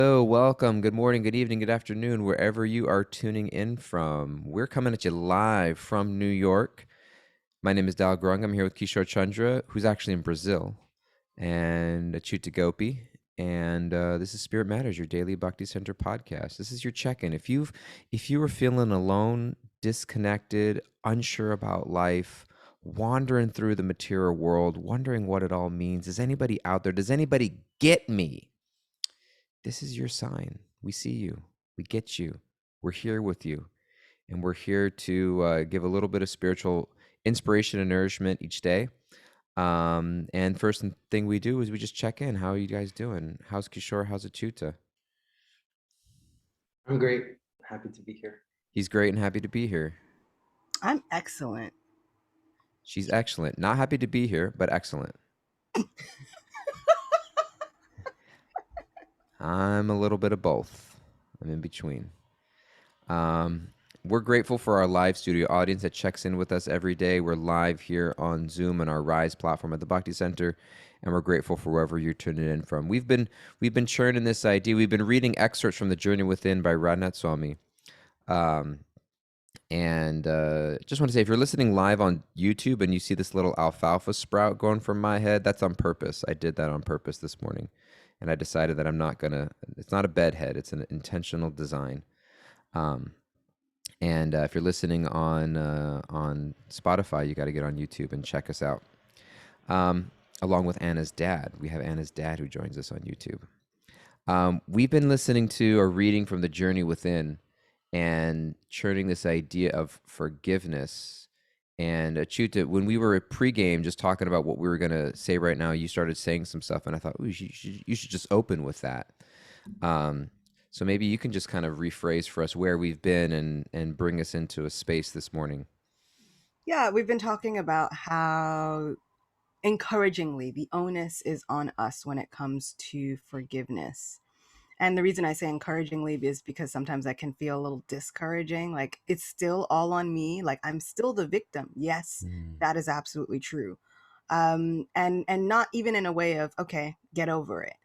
Hello, welcome. Good morning, good evening, good afternoon, wherever you are tuning in from. We're coming at you live from New York. My name is Dal Grung. I'm here with Kishore Chandra, who's actually in Brazil, and Achyuta Gopi. And this is Spirit Matters, your daily Bhakti Center podcast. This is your check-in. If you were feeling alone, disconnected, unsure about life, wandering through the material world, wondering what it all means, is anybody out there? Does anybody get me? This is your sign. We see you. We get you. We're here with you. And we're here to give a little bit of spiritual inspiration and nourishment each day. And first thing we do is we just check in. How are you guys doing? How's Kishore? How's Achyuta? I'm great. Happy to be here. He's great and happy to be here. I'm excellent. She's excellent. Not happy to be here, but excellent. I'm a little bit of both. I'm in between. We're grateful for our live studio audience that checks in with us every day. We're live here on Zoom and our Rise platform at the Bhakti Center, and we're grateful for wherever you're tuning in from. We've been churning this idea. We've been reading excerpts from The Journey Within by Radhanath Swami. And just want to say, if you're listening live on YouTube and you see this little alfalfa sprout going from my head, that's on purpose. I did that on purpose this morning, and I decided that I'm not gonna. It's not a bed head. It's an intentional design. And if you're listening on Spotify, you got to get on YouTube and check us out. Along with Anna's dad, we have Anna's dad who joins us on YouTube. We've been listening to or reading from The Journey Within, and churning this idea of forgiveness. And Achyuta, when we were pregame, just talking about what we were gonna say right now, you started saying some stuff, and I thought, ooh, you should just open with that. So maybe you can just kind of rephrase for us where we've been and bring us into a space this morning. Yeah, we've been talking about how encouragingly the onus is on us when it comes to forgiveness. And the reason I say encouragingly is because sometimes that can feel a little discouraging. Like it's still all on me. Like I'm still the victim. Yes, Mm, that is absolutely true. And not even in a way of, okay, get over it,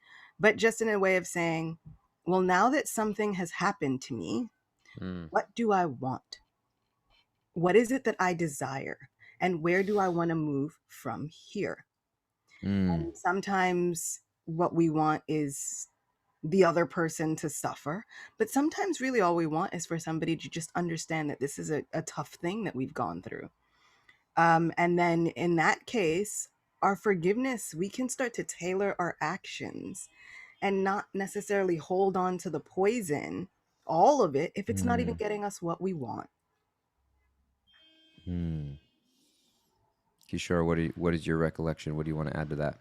but just in a way of saying, well, now that something has happened to me, mm, what do I want? What is it that I desire? And where do I want to move from here? mm, And sometimes what we want is the other person to suffer. But sometimes, really, all we want is for somebody to just understand that this is a tough thing that we've gone through. And then in that case, our forgiveness, we can start to tailor our actions and not necessarily hold on to the poison, all of it, if it's not even mm, getting us what we want. mm. Kishore, what is your recollection? What do you want to add to that?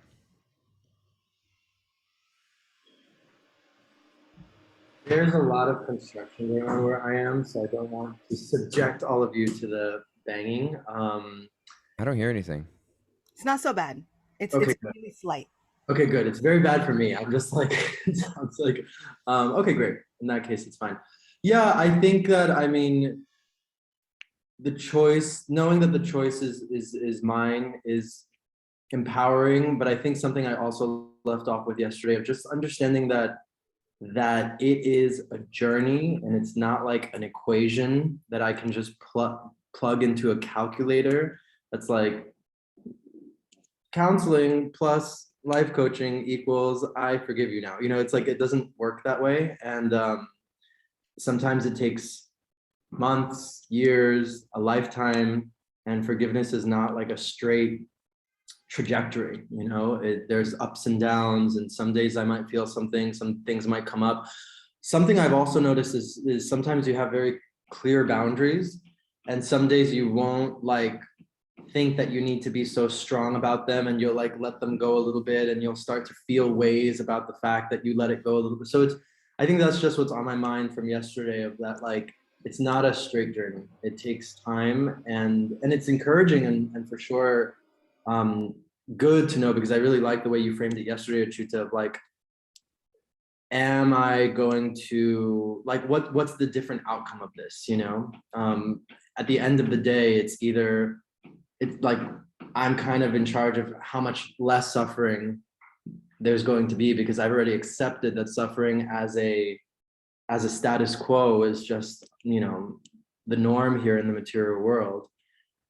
There's a lot of construction going on where I am, so I don't want to subject all of you to the banging. I don't hear anything. It's not so bad. It's Okay, it's good. really slight. Okay, good. It's very bad for me. I'm just like, it sounds like, okay, great. In that case, it's fine. Yeah, I think that, I mean, the choice, knowing that the choice is mine is empowering, but I think something I also left off with yesterday of just understanding that it is a journey and it's not like an equation that I can just plug into a calculator that's like counseling plus life coaching equals I forgive you now. You know, it's like it doesn't work that way. And sometimes it takes months, years, a lifetime, and forgiveness is not like a straight trajectory. You know, there's ups and downs, and some days I might feel something, some things might come up. Something I've also noticed is sometimes you have very clear boundaries, and some days you won't like think that you need to be so strong about them, and you'll like let them go a little bit, and you'll start to feel ways about the fact that you let it go a little bit. So it's, I think that's just what's on my mind from yesterday, of that like it's not a straight journey. It takes time, and it's encouraging, and for sure um good to know, because I really like the way you framed it yesterday, Achuta, of like, am I going to like what's the different outcome of this, you know? At the end of the day, it's either it's like I'm kind of in charge of how much less suffering there's going to be, because I've already accepted that suffering as a status quo is just, the norm here in the material world.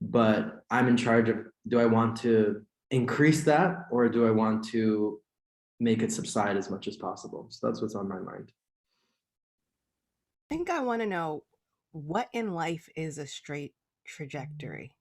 But I'm in charge of, do I want to increase that, or do I want to make it subside as much as possible? So that's what's on my mind. I think I want to know, what in life is a straight trajectory?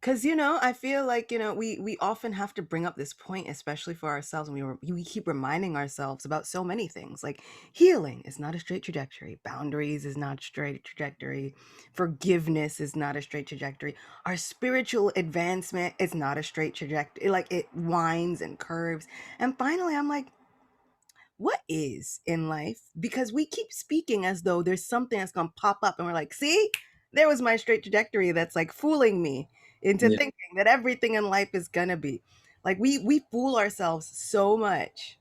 Because, I feel like, we often have to bring up this point, especially for ourselves, and we keep reminding ourselves about so many things. Like, healing is not a straight trajectory, boundaries is not a straight trajectory, forgiveness is not a straight trajectory, our spiritual advancement is not a straight trajectory. Like, it winds and curves. And finally, I'm like, what is in life? Because we keep speaking as though there's something that's going to pop up, and we're like, see, there was my straight trajectory that's like fooling me into Yeah. thinking that everything in life is going to be like, we fool ourselves so much.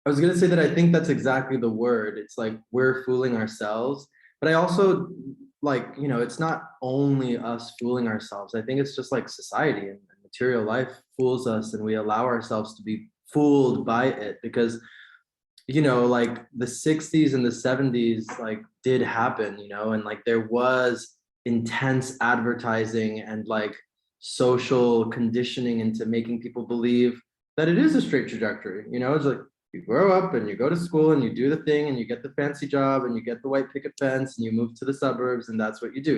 I was gonna say that I think that's exactly the word. It's like we're fooling ourselves, but I also like, it's not only us fooling ourselves. I think it's just like society and material life fools us, and we allow ourselves to be fooled by it because, like the 60s and the 70s like did happen, and like there was intense advertising and like social conditioning into making people believe that it is a straight trajectory. It's like you grow up and you go to school and you do the thing and you get the fancy job and you get the white picket fence and you move to the suburbs and that's what you do.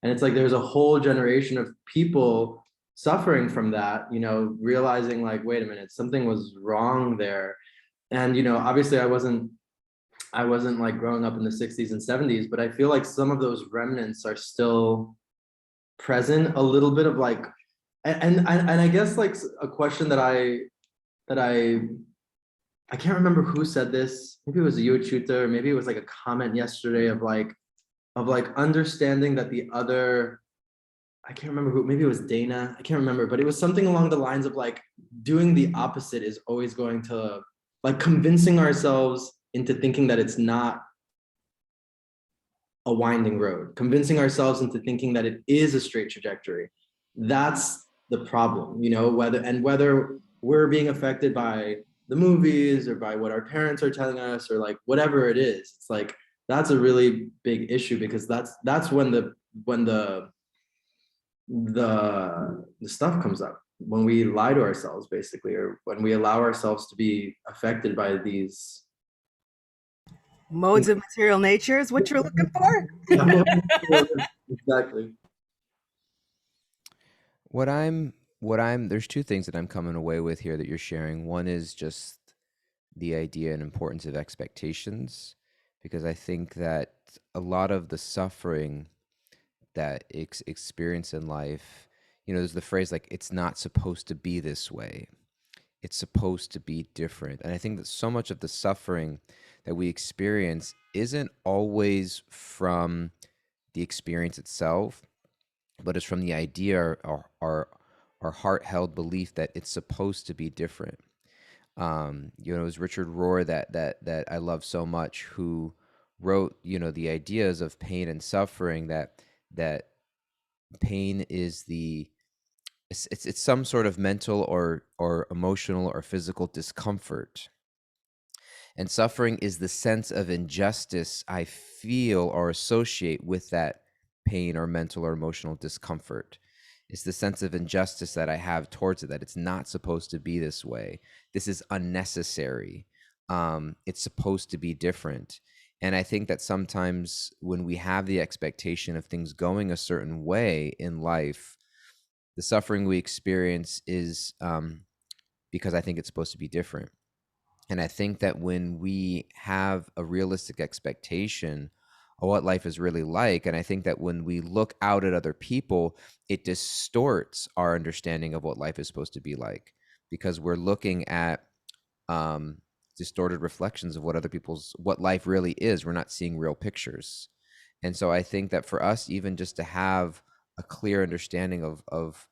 And it's like there's a whole generation of people suffering from that, realizing like, wait a minute, something was wrong there. And obviously I wasn't like growing up in the 60s and 70s, but I feel like some of those remnants are still present, a little bit of like, and I guess like a question that I can't remember who said this. Maybe it was a YouTube, or maybe it was like a comment yesterday of like understanding that the other, I can't remember who, maybe it was Dana, I can't remember, but it was something along the lines of like doing the opposite is always going to, like, convincing ourselves into thinking that it's not a winding road, convincing ourselves into thinking that it is a straight trajectory. That's the problem, whether we're being affected by the movies or by what our parents are telling us or like whatever it is. It's like that's a really big issue, because that's when the stuff comes up, when we lie to ourselves basically, or when we allow ourselves to be affected by these. Modes of material nature is what you're looking for. Exactly. There's two things that I'm coming away with here that you're sharing. One is just the idea and importance of expectations, because I think that a lot of the suffering that experience in life, there's the phrase like, it's not supposed to be this way. It's supposed to be different. And I think that so much of the suffering that we experience isn't always from the experience itself, but it's from the idea or our heart-held belief that it's supposed to be different. It was Richard Rohr that I love so much, who wrote, the ideas of pain and suffering, that pain is it's some sort of mental or emotional or physical discomfort. And suffering is the sense of injustice I feel or associate with that pain or mental or emotional discomfort. It's the sense of injustice that I have towards it, that it's not supposed to be this way. This is unnecessary. It's supposed to be different. And I think that sometimes when we have the expectation of things going a certain way in life, the suffering we experience is because I think it's supposed to be different. And I think that when we have a realistic expectation of what life is really like, and I think that when we look out at other people, it distorts our understanding of what life is supposed to be like, because we're looking at distorted reflections of what life really is. We're not seeing real pictures. And so I think that for us, even just to have a clear understanding of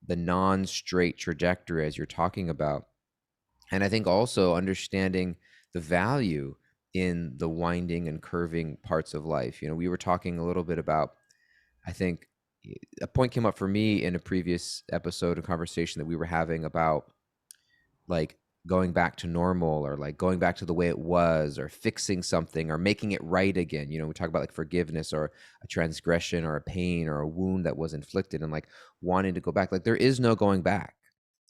the non-straight trajectory, as you're talking about, and I think also understanding the value in the winding and curving parts of life. We were talking a little bit about, I think a point came up for me in a previous episode, a conversation that we were having about like going back to normal, or like going back to the way it was, or fixing something, or making it right again. You know, we talk about like forgiveness, or a transgression, or a pain, or a wound that was inflicted, and like wanting to go back. Like there is no going back.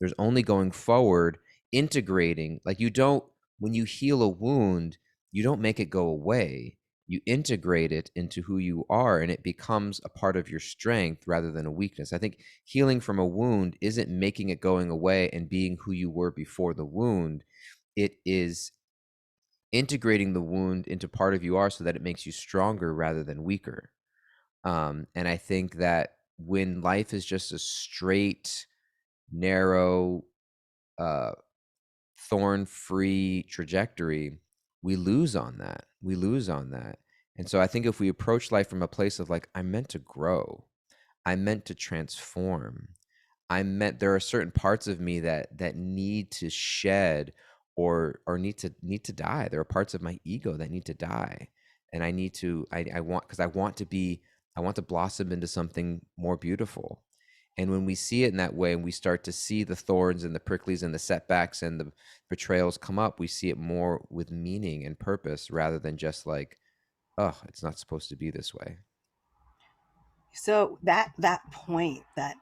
There's only going forward, integrating. Like you don't, when you heal a wound, you don't make it go away. You integrate it into who you are, and it becomes a part of your strength rather than a weakness. I think healing from a wound isn't making it going away and being who you were before the wound. It is integrating the wound into part of you are, so that it makes you stronger rather than weaker. And I think that when life is just a straight, narrow, uh, thorn-free trajectory, we lose on that. We lose on that. And so I think if we approach life from a place of like, I'm meant to grow, I'm meant to transform, there are certain parts of me that need to shed, or need to die. There are parts of my ego that need to die. And I want, because I want to blossom into something more beautiful. And when we see it in that way, and we start to see the thorns and the pricklies and the setbacks and the betrayals come up, we see it more with meaning and purpose, rather than just like, oh, it's not supposed to be this way. So that point, that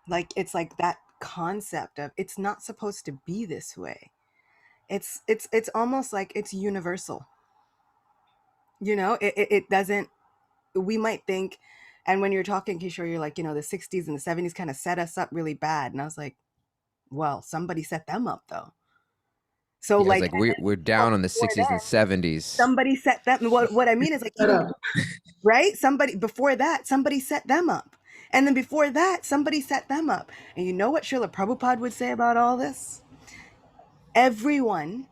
like, it's like that concept of it's not supposed to be this way. It's almost like it's universal. It doesn't, we might think, and when you're talking, Kishore, you're like, the 60s and the 70s kind of set us up really bad. And I was like, well, somebody set them up though. So Yeah, it's like, like we're down on the before 60s and then, 70s. somebody set them. What I mean is, like, Shut even up. right, somebody before that, somebody set them up, and then before that, somebody set them up. And you know what Srila Prabhupada would say about all this? Everyone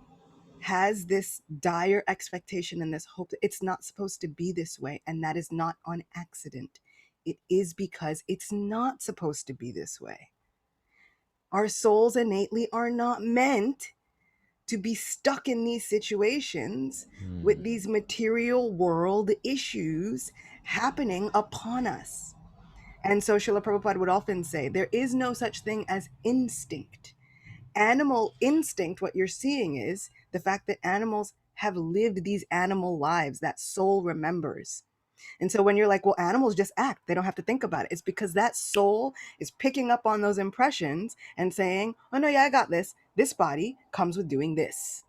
has this dire expectation and this hope that it's not supposed to be this way, and that is not on accident. It is because it's not supposed to be this way. Our souls innately are not meant to be stuck in these situations with Hmm. these material world issues happening upon us. And so Srila Prabhupada would often say, there is no such thing as instinct. Animal instinct, what you're seeing is the fact that animals have lived these animal lives that soul remembers. And so when you're like, well, animals just act, they don't have to think about it. It's because that soul is picking up on those impressions and saying, oh, no, yeah, I got this. This body comes with doing this.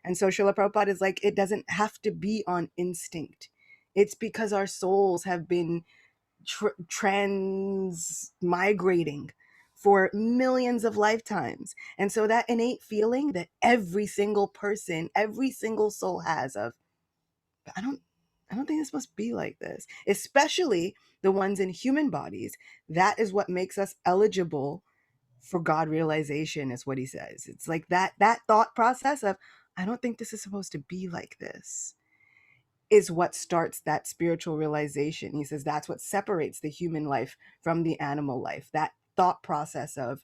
And so Srila Prabhupada is like, it doesn't have to be on instinct. It's because our souls have been transmigrating for millions of lifetimes. And so that innate feeling that every single person, every single soul has of, I don't think it's supposed to be like this, especially the ones in human bodies. That is what makes us eligible for God realization, is what he says. It's like that thought process of, I don't think this is supposed to be like this, is what starts that spiritual realization. He says that's what separates the human life from the animal life. That thought process of,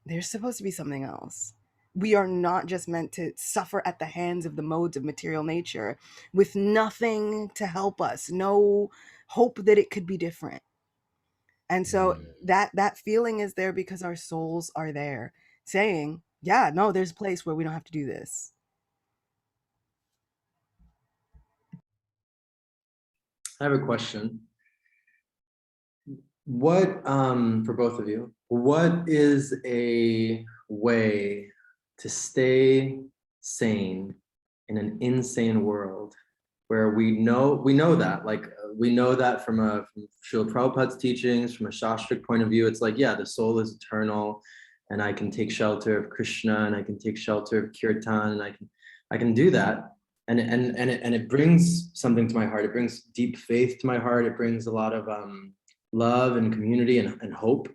there's supposed to be something else. We are not just meant to suffer at the hands of the modes of material nature with nothing to help us, no hope that it could be different. And so Hmm. that feeling is there because our souls are there saying, yeah, no, there's a place where we don't have to do this. I have a question. What, for both of you, what is a way to stay sane in an insane world where we know that, like, we know that from Srila Prabhupada's teachings, from a Shastric point of view, it's like, yeah, the soul is eternal, and I can take shelter of Krishna, and I can take shelter of Kirtan, and I can do that. And it brings something to my heart. It brings deep faith to my heart. It brings a lot of love and community and hope.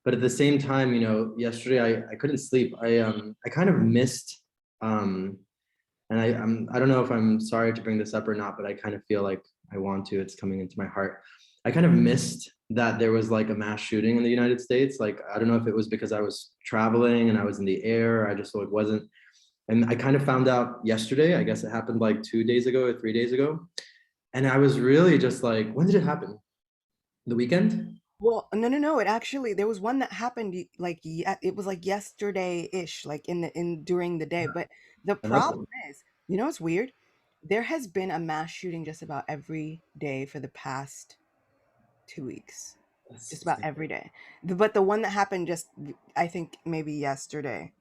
But at the same time, yesterday I couldn't sleep. I kind of missed, and I don't know if I'm sorry to bring this up or not, but I kind of feel like I want to. It's coming into my heart. I kind of missed that there was like a mass shooting in the United States. Like, I don't know if it was because I was traveling and I was in the air. I just like wasn't. And I kind of found out yesterday. I guess it happened like 2 days ago or 3 days ago. And I was really just like, when did it happen? The weekend? Well, no. It actually, there was one that happened like, it was like yesterday-ish, like in during the day. But the Another problem one. is, you know, it's weird. There has been a mass shooting just about every day for the past 2 weeks, That's just about insane. every day. But the one that happened just, I think maybe yesterday,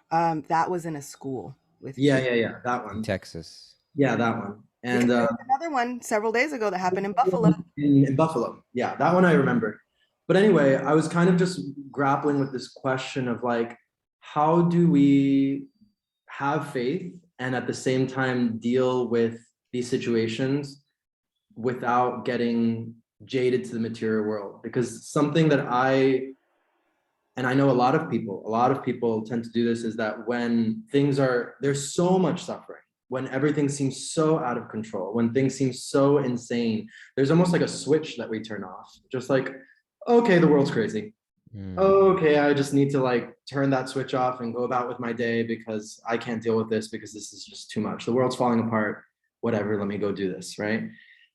that was in a school with Yeah, kids. yeah, yeah. That In one. Texas. Yeah, that one. Yeah, And there was another one several days ago that happened in Buffalo. in Buffalo. Yeah, that one I remember. But anyway, I was kind of just grappling with this question of like, how do we have faith and at the same time deal with these situations without getting jaded to the material world? Because something that and I know a lot of people tend to do this, is that when there's so much suffering, when everything seems so out of control, when things seem so insane, there's almost like a switch that we turn off. Just like, okay, the world's crazy. Mm. Okay, I just need to like turn that switch off and go about with my day because I can't deal with this because this is just too much. The world's falling apart. Whatever, let me go do this, right?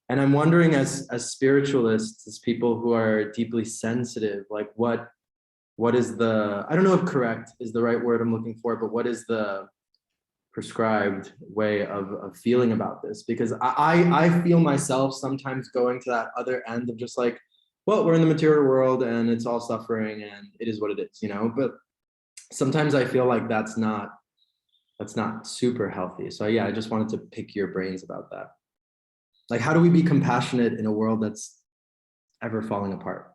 And I'm wondering, as spiritualists, as people who are deeply sensitive, like what is the, I don't know if correct is the right word I'm looking for, but what is the prescribed way of feeling about this? Because I feel myself sometimes going to that other end of just like, well, we're in the material world and it's all suffering and it is what it is, you know. But sometimes I feel like that's not super healthy. So yeah, I just wanted to pick your brains about that. Like, how do we be compassionate in a world that's ever falling apart?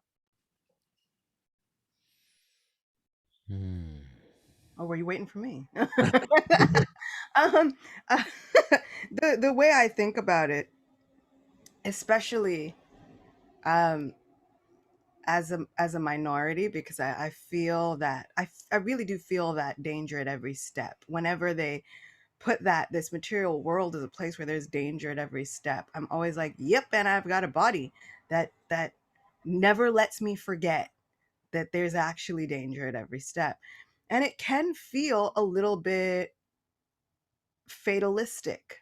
Mm. Oh, were you waiting for me? um, uh, the way I think about it, especially um, as a minority, because I feel that I really do feel that danger at every step. Whenever they put that this material world is a place where there's danger at every step, I'm always like, yep, and I've got a body that never lets me forget that there's actually danger at every step. And it can feel a little bit fatalistic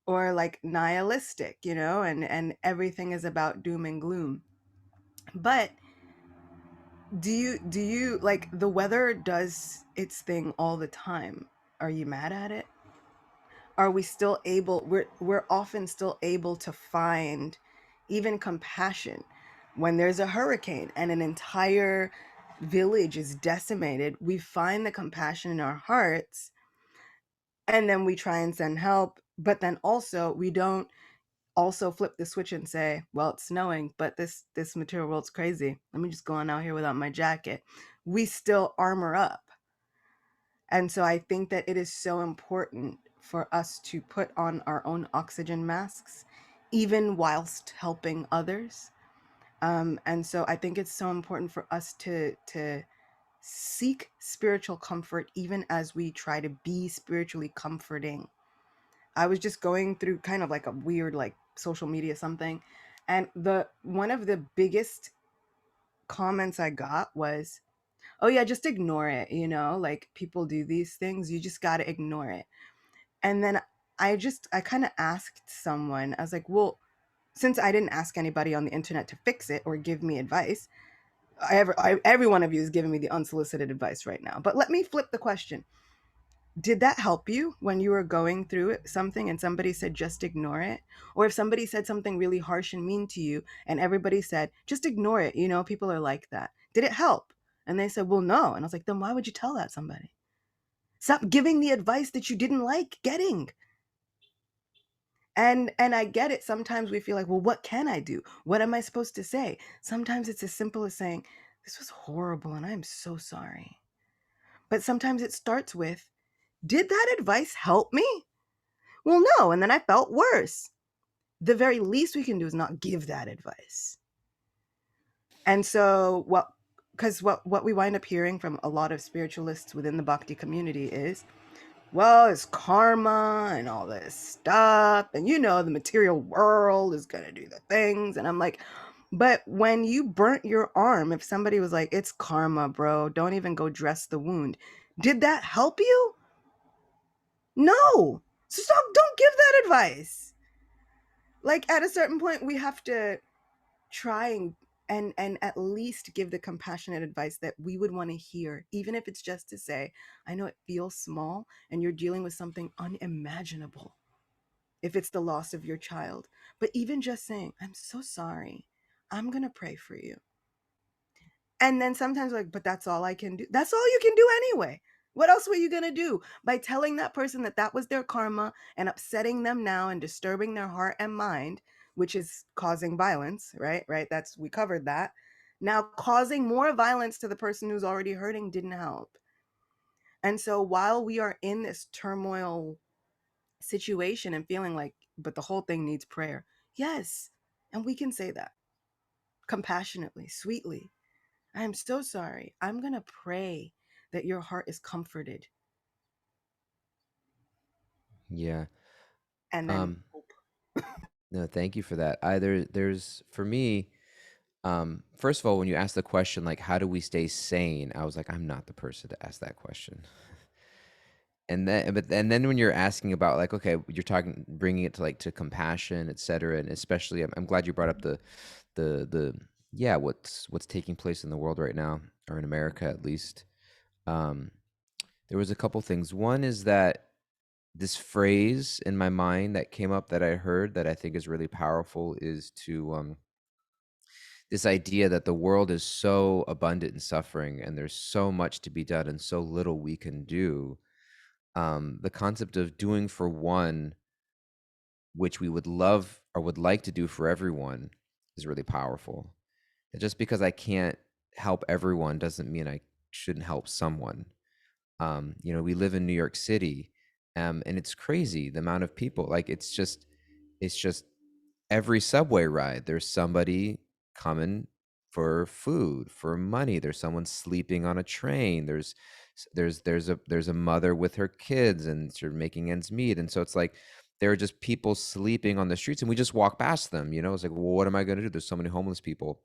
or like nihilistic, you know, and everything is about doom and gloom. But do you like, the weather does its thing all the time? Are you mad at it? Are we still able, we're often still able to find even compassion when there's a hurricane and an entire village is decimated? We find the compassion in our hearts, and then we try and send help, but then also we don't also flip the switch and say, well, it's snowing, but this material world's crazy, let me just go on out here without my jacket. We still armor up. And so I think that it is so important for us to put on our own oxygen masks, even whilst helping others. And so I think it's so important for us to seek spiritual comfort, even as we try to be spiritually comforting. I was just going through kind of like a weird like social media something, and the one of the biggest comments I got was, "Oh yeah, just ignore it, you know, like people do these things, you just got to ignore it." And then I kind of asked someone, I was like, "Well, since I didn't ask anybody on the internet to fix it or give me advice, every one of you is giving me the unsolicited advice right now. But let me flip the question. Did that help you when you were going through something and somebody said just ignore it? Or if somebody said something really harsh and mean to you and everybody said just ignore it, you know, people are like that. Did it help?" And they said, "Well, no." And I was like, "Then why would you tell that somebody? Stop giving the advice that you didn't like getting." And I get it. Sometimes we feel like, "Well, what can I do? What am I supposed to say?" Sometimes it's as simple as saying, "This was horrible and I'm so sorry." But sometimes it starts with, "Did that advice help me?" Well, no. And then I felt worse. The very least we can do is not give that advice. And so what we wind up hearing from a lot of spiritualists within the bhakti community is, well, it's karma and all this stuff, and you know the material world is going to do the things. And I'm like, but when you burnt your arm, if somebody was like, "It's karma, bro, don't even go dress the wound," did that help you? No. So don't give that advice. Like, at a certain point we have to try and and at least give the compassionate advice that we would want to hear, even if it's just to say, I know it feels small and you're dealing with something unimaginable, if it's the loss of your child, but even just saying, I'm so sorry, I'm going to pray for you. And then sometimes like, but that's all I can do. That's all you can do anyway. What else were you going to do by telling that person that that was their karma and upsetting them now and disturbing their heart and mind, which is causing violence, right? Right. That's, we covered that. Now causing more violence to the person who's already hurting didn't help. And so while we are in this turmoil situation and feeling like, but the whole thing needs prayer. Yes. And we can say that compassionately, sweetly. I am so sorry. I'm going to pray that your heart is comforted. Yeah. And then Um, hope. no, thank you for that. Either there's for me, first of all, when you ask the question like how do we stay sane, I was like, I'm not the person to ask that question. And then when you're asking about like, okay, you're talking, bringing it to like to compassion, et cetera, and especially, I'm glad you brought up the yeah, what's taking place in the world right now, or in America at least. Um, there was a couple things. One is that this phrase in my mind that came up that I heard that I think is really powerful is to this idea that the world is so abundant in suffering and there's so much to be done and so little we can do. The concept of doing for one, which we would love or would like to do for everyone, is really powerful. And just because I can't help everyone doesn't mean I shouldn't help someone. We live in New York City, and it's crazy the amount of people. Like it's just every subway ride, there's somebody coming for food, for money. There's someone sleeping on a train. There's a mother with her kids and sort of making ends meet. And so it's like there are just people sleeping on the streets, and we just walk past them. It's like, well, what am I going to do? There's so many homeless people.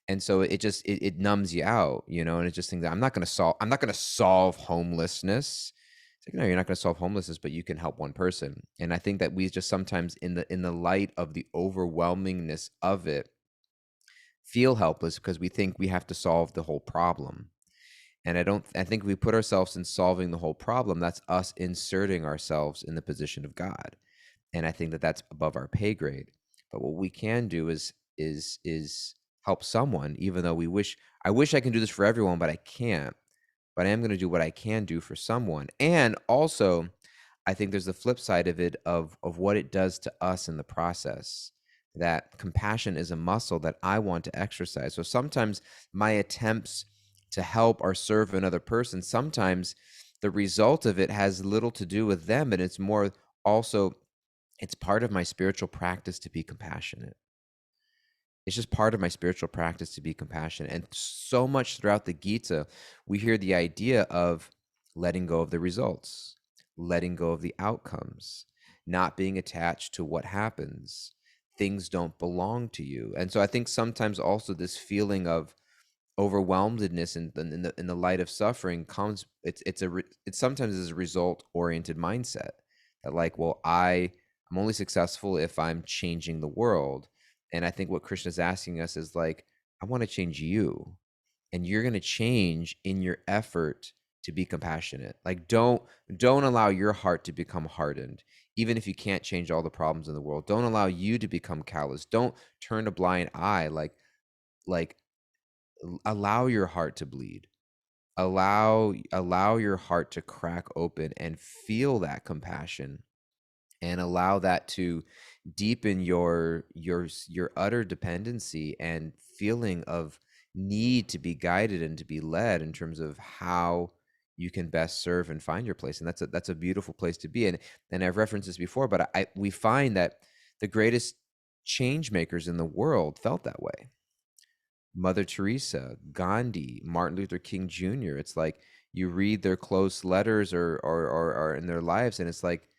And so it numbs you out, and it's just things that I'm not going to solve homelessness. It's like, no, you're not going to solve homelessness, but you can help one person. And I think that we just sometimes, in the light of the overwhelmingness of it, feel helpless because we think we have to solve the whole problem. And I think we put ourselves in solving the whole problem, that's us inserting ourselves in the position of God. And I think that that's above our pay grade. But what we can do is help someone, even though I wish I can do this for everyone, but I can't. But I am going to do what I can do for someone. And also, I think there's the flip side of it, of what it does to us in the process. That compassion is a muscle that I want to exercise. So sometimes my attempts to help or serve another person, sometimes the result of it has little to do with them, and it's more also, it's part of my spiritual practice to be compassionate. It's just part of my spiritual practice to be compassionate. And so much throughout the Gita, we hear the idea of letting go of the results, letting go of the outcomes, not being attached to what happens. Things don't belong to you. And so I think sometimes also this feeling of overwhelmedness in the light of suffering comes, it's sometimes is a result oriented mindset that like, well, I'm only successful if I'm changing the world. And I think what Krishna is asking us is like, I want to change you, and you're going to change in your effort to be compassionate. Like don't allow your heart to become hardened. Even if you can't change all the problems in the world, don't allow you to become callous. Don't turn a blind eye. Like allow your heart to bleed. Allow your heart to crack open and feel that compassion, and allow that to deepen your utter dependency and feeling of need to be guided and to be led in terms of how you can best serve and find your place. And that's a beautiful place to be. And I've referenced this before, but we find that the greatest change makers in the world felt that way. Mother Teresa, Gandhi, Martin Luther King Jr. It's like you read their close letters or in their lives, and it's like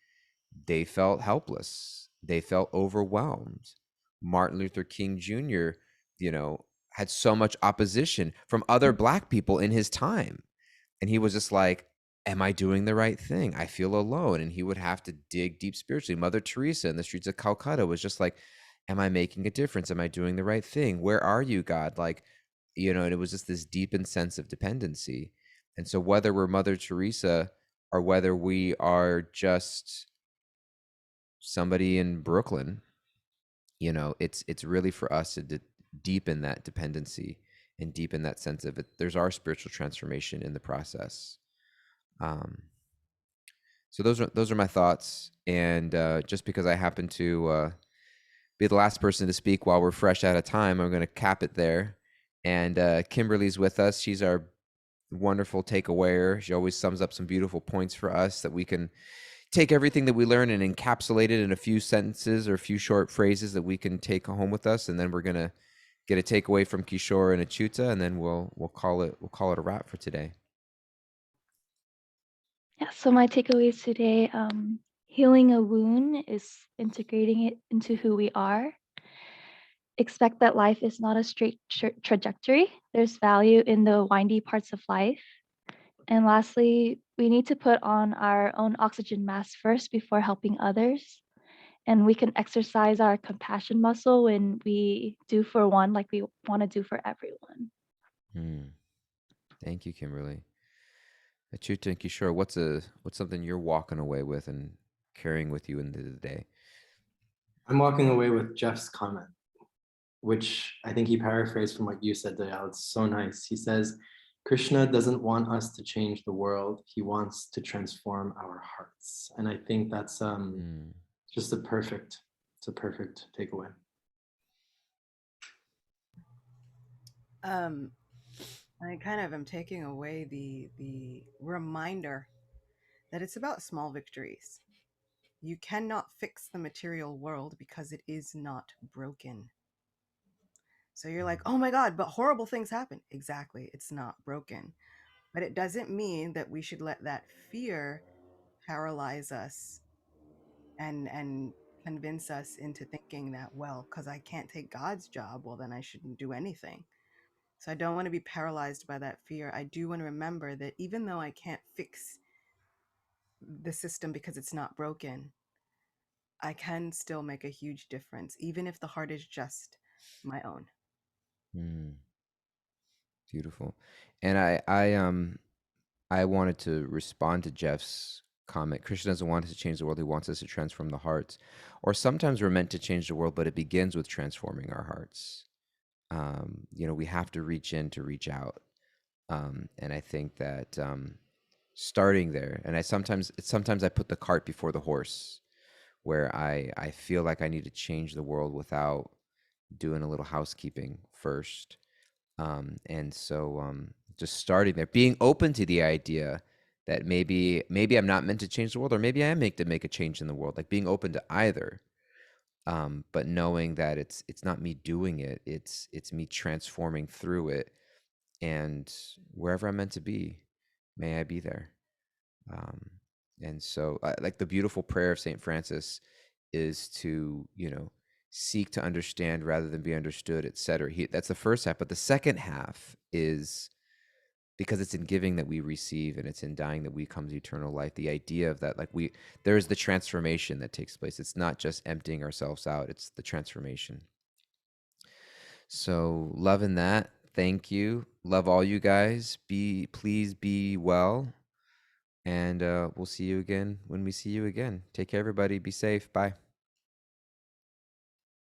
they felt helpless. They felt overwhelmed. Martin Luther King Jr., had so much opposition from other Black people in his time. And he was just like, am I doing the right thing? I feel alone. And he would have to dig deep spiritually. Mother Teresa in the streets of Calcutta was just like, am I making a difference? Am I doing the right thing? Where are you, God? Like, and it was just this deepened sense of dependency. And so whether we're Mother Teresa or whether we are just somebody in Brooklyn, it's really for us to deepen that dependency and deepen that sense of it. There's our spiritual transformation in the process. Um, so those are my thoughts. And just because I happen to be the last person to speak while we're fresh out of time, I'm going to cap it there. And Kimberly's with us. She's our wonderful takeawayer. She always sums up some beautiful points for us that we can take everything that we learn and encapsulate it in a few sentences or a few short phrases that we can take home with us. And then we're going to get a takeaway from Kishore and Achuta, and then we'll call it a wrap for today. Yeah, so my takeaways today, healing a wound is integrating it into who we are. Expect that life is not a straight trajectory. There's value in the windy parts of life. And lastly, we need to put on our own oxygen mask first before helping others. And we can exercise our compassion muscle when we do for one like we want to do for everyone. Thank you, Kimberly. Achuta and Kishore, what's something you're walking away with and carrying with you into the day? I'm walking away with Jeff's comment, which I think he paraphrased from what you said, Dayal. It's so nice. He says, Krishna doesn't want us to change the world. He wants to transform our hearts. And I think that's just it's a perfect takeaway. I kind of am taking away the reminder that it's about small victories. You cannot fix the material world because it is not broken. So you're like, oh my God, but horrible things happen. Exactly. It's not broken. But it doesn't mean that we should let that fear paralyze us and convince us into thinking that, well, because I can't take God's job, well, then I shouldn't do anything. So I don't want to be paralyzed by that fear. I do want to remember that even though I can't fix the system because it's not broken, I can still make a huge difference, even if the heart is just my own. Beautiful. And I wanted to respond to Jeff's comment. Krishna doesn't want us to change the world. He wants us to transform the hearts. Or sometimes we're meant to change the world, but it begins with transforming our hearts. We have to reach in to reach out. And I think that starting there, and sometimes I put the cart before the horse, where I feel like I need to change the world without doing a little housekeeping first. And so just starting there, being open to the idea that maybe I'm not meant to change the world, or maybe I am meant to make a change in the world, like being open to either. But knowing that it's not me doing it, it's me transforming through it, and wherever I'm meant to be, may I be there. And so like the beautiful prayer of Saint Francis is to seek to understand rather than be understood, etc. That's the first half, but the second half is, because it's in giving that we receive, and it's in dying that we come to eternal life. The idea of that, like there's the transformation that takes place. It's not just emptying ourselves out, it's the transformation. So loving that. Thank you. Love all you guys. Please be well. And we'll see you again when we see you again. Take care, everybody. Be safe. Bye.